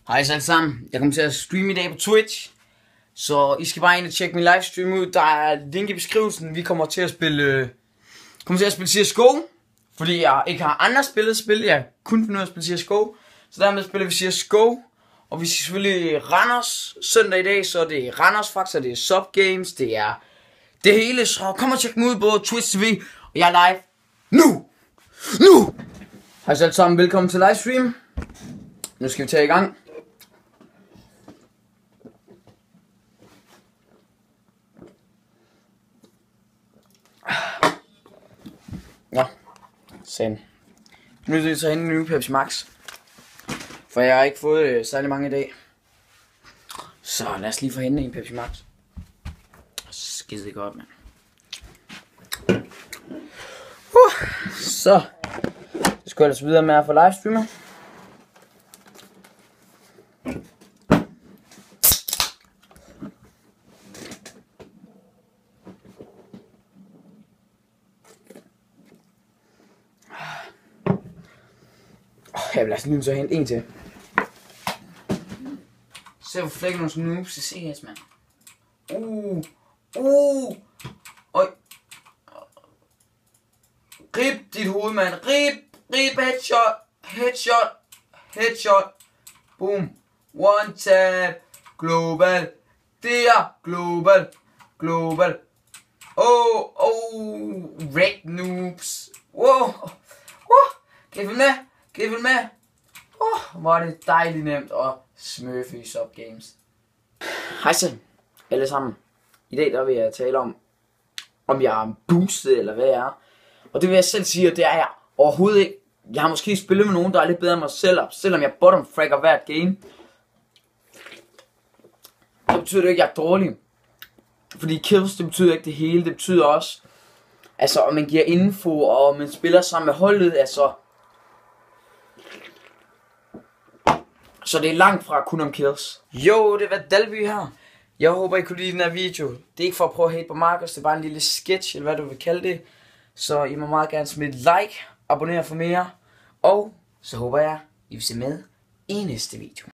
Hej så alle sammen. Jeg kommer til at streame i dag på Twitch. Så I skal bare ind og tjekke min livestream ud. Der er link i beskrivelsen. Vi kommer til at spille CSGO. Fordi jeg ikke har andre spil. Jeg kun finde ud af at spille CSGO. Så dermed spiller vi CSGO. Og vi skal selvfølgelig Randers søndag i dag. Så det er Randers Faktor, det er Sub Games, det er det hele. Så kom og tjek mig ud på Twitch TV. Og jeg er live nu. Hej så alle sammen. Velkommen til livestream. Nu skal vi tage i gang. Ja, send. Nu er det så hente en ny Pepsi Max. For jeg har ikke fået særlig mange i dag. Så lad os lige få hente en Pepsi Max. Skide godt, mand. Så skal jeg ellers videre med at få livestreamer. Jeg vil altså lige så hente en til. Se hvor flækker nogle noobs i CS, mand. Oj. Rip dit hoved, mand. Rip headshot. Boom. One tap. Global. Der. Global. Red noobs. Wow. Kan I følge med? Hvor er det dejligt nemt at smurfe i Sub Games. Hej så, alle sammen. I dag der vil jeg tale om jeg er boostet eller hvad jeg er. Og det vil jeg selv sige, at det er jeg overhovedet ikke. Jeg har måske spillet med nogen, der er lidt bedre end mig selv, selvom jeg bottom fragger hvert game. Det betyder det ikke, at jeg er dårlig. Fordi kills, det betyder ikke det hele. Det betyder også, altså om man giver info, og man spiller sammen med holdet, altså. Så det er langt fra kun om kills. Jo, det var Dalby her. Jeg håber I kunne lide den her video. Det er ikke for at prøve at hate på Markus, det er bare en lille sketch, eller hvad du vil kalde det. Så I må meget gerne smide et like, abonnere for mere. Og så håber jeg, I vil se med i næste video.